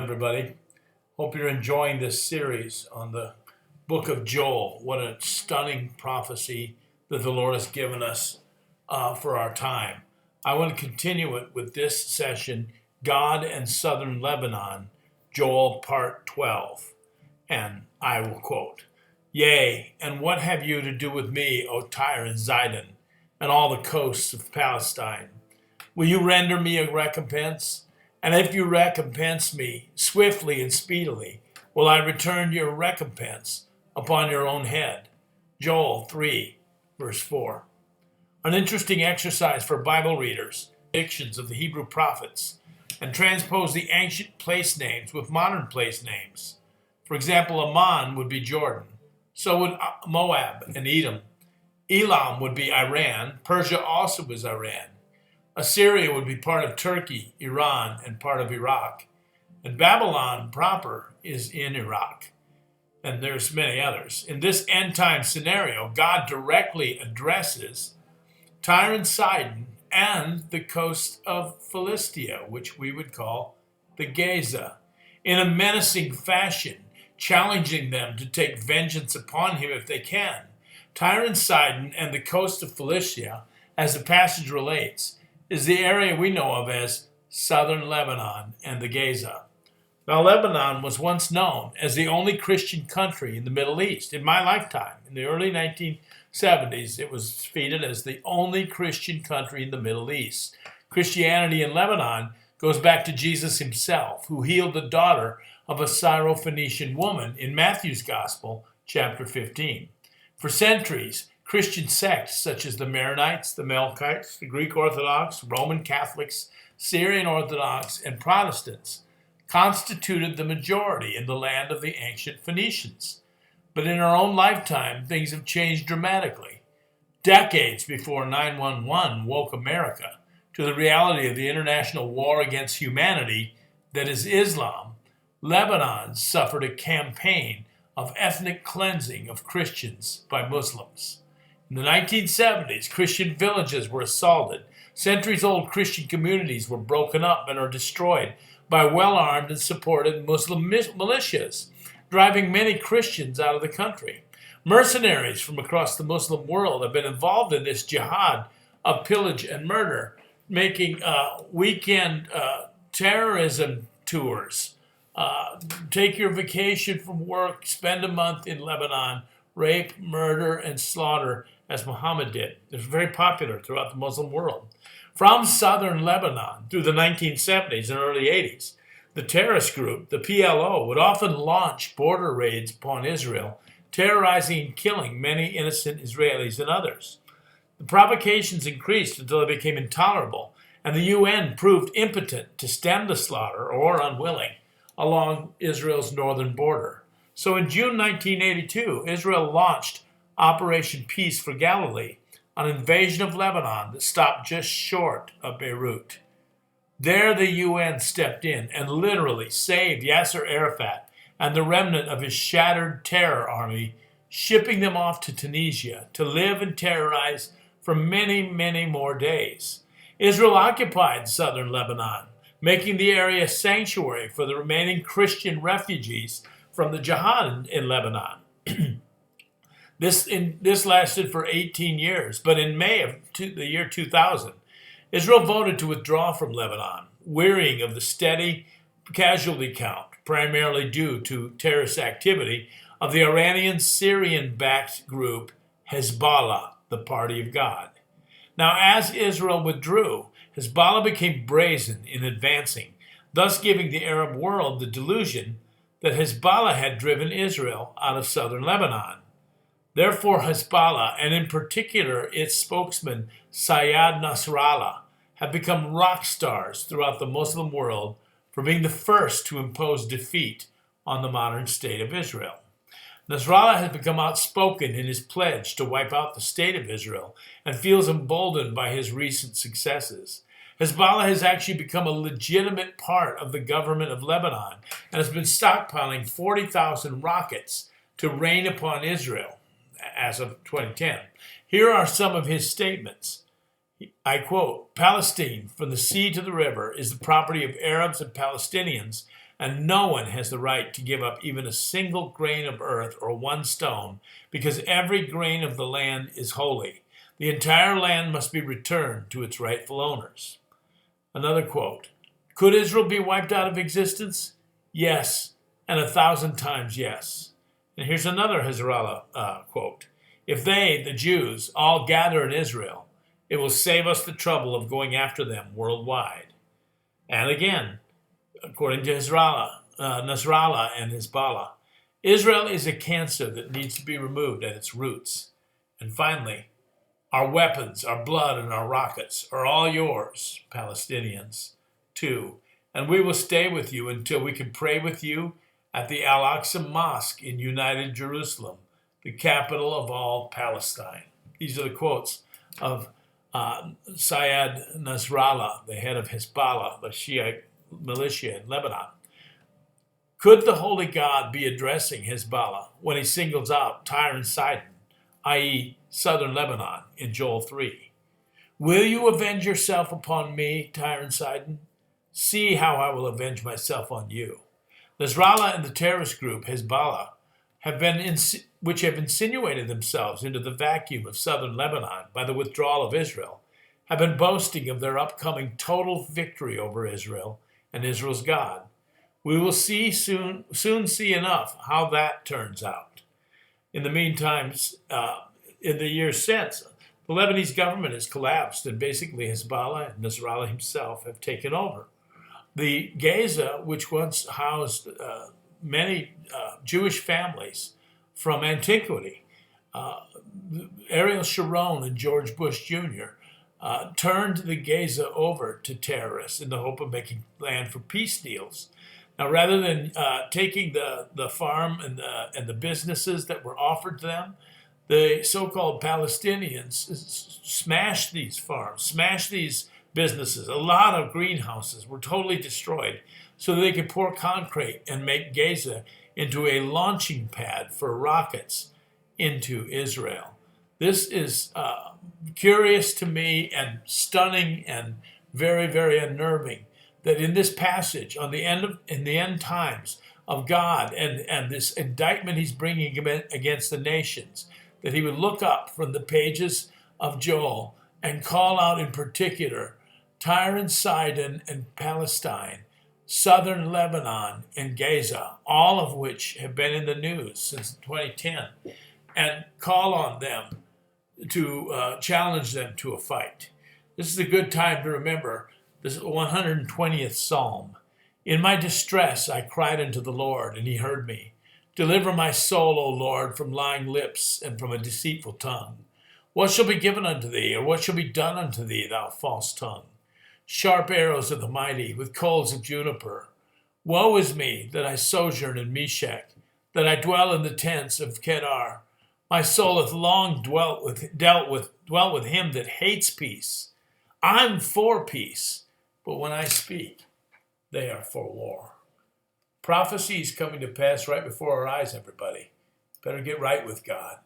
Everybody. Hope you're enjoying this series on the book of Joel. What a stunning prophecy that the Lord has given us for our time. I want to continue it with this session, God and Southern Lebanon, Joel part 12. And I will quote, "Yea, and what have you to do with me, O Tyre and Sidon, and all the coasts of Palestine? Will you render me a recompense? And if you recompense me swiftly and speedily, will I return your recompense upon your own head?" Joel 3, verse 4. An interesting exercise for Bible readers, dictions of the Hebrew prophets, and transpose the ancient place names with modern place names. For example, Ammon would be Jordan. So would Moab and Edom. Elam would be Iran. Persia also was Iran. Assyria would be part of Turkey, Iran, and part of Iraq. And Babylon proper is in Iraq. And there's many others. In this end-time scenario, God directly addresses Tyre and Sidon and the coast of Philistia, which we would call the Gaza, in a menacing fashion, challenging them to take vengeance upon him if they can. Tyre and Sidon and the coast of Philistia, as the passage relates, is the area we know of as Southern Lebanon and the Gaza. Now, Lebanon was once known as the only Christian country in the Middle East. In my lifetime, in the early 1970s, it was treated as the only Christian country in the Middle East. Christianity in Lebanon goes back to Jesus himself, who healed the daughter of a Syro-Phoenician woman in Matthew's Gospel, chapter 15. For centuries, Christian sects such as the Maronites, the Melkites, the Greek Orthodox, Roman Catholics, Syrian Orthodox, and Protestants constituted the majority in the land of the ancient Phoenicians. But in our own lifetime, things have changed dramatically. Decades before 9/11 woke America to the reality of the international war against humanity that is Islam, Lebanon suffered a campaign of ethnic cleansing of Christians by Muslims. In the 1970s, Christian villages were assaulted. Centuries-old Christian communities were broken up and are destroyed by well-armed and supported Muslim militias, driving many Christians out of the country. Mercenaries from across the Muslim world have been involved in this jihad of pillage and murder, making weekend terrorism tours. Take your vacation from work, spend a month in Lebanon, rape, murder, and slaughter, as Muhammad did. It was very popular throughout the Muslim world. From southern Lebanon through the 1970s and early 80s, the terrorist group, the PLO, would often launch border raids upon Israel, terrorizing and killing many innocent Israelis and others. The provocations increased until they became intolerable, and the UN proved impotent to stem the slaughter, or unwilling, along Israel's northern border. So in June 1982, Israel launched Operation Peace for Galilee, an invasion of Lebanon that stopped just short of Beirut. There the UN stepped in and literally saved Yasser Arafat and the remnant of his shattered terror army, shipping them off to Tunisia to live and terrorize for many, many more days. Israel occupied southern Lebanon, making the area a sanctuary for the remaining Christian refugees from the jihad in Lebanon. This lasted for 18 years, but in May of the year 2000, Israel voted to withdraw from Lebanon, wearying of the steady casualty count, primarily due to terrorist activity of the Iranian-Syrian-backed group Hezbollah, the Party of God. Now, as Israel withdrew, Hezbollah became brazen in advancing, thus giving the Arab world the delusion that Hezbollah had driven Israel out of southern Lebanon. Therefore, Hezbollah, and in particular its spokesman, Sayyad Nasrallah, have become rock stars throughout the Muslim world for being the first to impose defeat on the modern state of Israel. Nasrallah has become outspoken in his pledge to wipe out the state of Israel and feels emboldened by his recent successes. Hezbollah has actually become a legitimate part of the government of Lebanon and has been stockpiling 40,000 rockets to rain upon Israel as of 2010. Here are some of his statements. I quote, "Palestine, from the sea to the river, is the property of Arabs and Palestinians and no one has the right to give up even a single grain of earth or one stone, because every grain of the land is holy. The entire land must be returned to its rightful owners. Another quote, could Israel be wiped out of existence? Yes, and 1,000 times yes. And here's another Hezbollah quote. If they, the Jews, all gather in Israel, it will save us the trouble of going after them worldwide. And again, according to Nasrallah and Hezbollah, Israel is a cancer that needs to be removed at its roots. And finally, our weapons, our blood, and our rockets are all yours, Palestinians, too. And we will stay with you until we can pray with you at the Al-Aqsa Mosque in United Jerusalem, the capital of all Palestine. These are the quotes of Syed Nasrallah, the head of Hezbollah, the Shiite militia in Lebanon. Could the Holy God be addressing Hezbollah when he singles out Tyre and Sidon, i.e. Southern Lebanon, in Joel 3? Will you avenge yourself upon me, Tyre and Sidon? See how I will avenge myself on you. Nasrallah and the terrorist group Hezbollah which have insinuated themselves into the vacuum of southern Lebanon by the withdrawal of Israel, have been boasting of their upcoming total victory over Israel and Israel's God. We will soon see enough how that turns out. In the meantime, in the years since, the Lebanese government has collapsed, and basically Hezbollah and Nasrallah himself have taken over. The Gaza, which once housed many Jewish families from antiquity, Ariel Sharon and George Bush Jr. Turned the Gaza over to terrorists in the hope of making land for peace deals. Now, rather than taking the farm and the businesses that were offered to them, the so-called Palestinians smashed these farms, smashed these businesses. A lot of greenhouses were totally destroyed so that they could pour concrete and make Gaza into a launching pad for rockets into Israel. This is curious to me and stunning and very, very unnerving that in this passage, in the end times of God and this indictment he's bringing against the nations, that he would look up from the pages of Joel and call out in particular Tyre and Sidon and Palestine, Southern Lebanon and Gaza, all of which have been in the news since 2010, and call on them to challenge them to a fight. This is a good time to remember this 120th Psalm. In my distress I cried unto the Lord, and he heard me. Deliver my soul, O Lord, from lying lips and from a deceitful tongue. What shall be given unto thee, or what shall be done unto thee, thou false tongue? Sharp arrows of the mighty, with coals of juniper. Woe is me, that I sojourn in Meshech, that I dwell in the tents of Kedar. My soul hath long dwelt with him that hates peace. I'm for peace, but when I speak, they are for war. Prophecy is coming to pass right before our eyes, everybody. Better get right with God.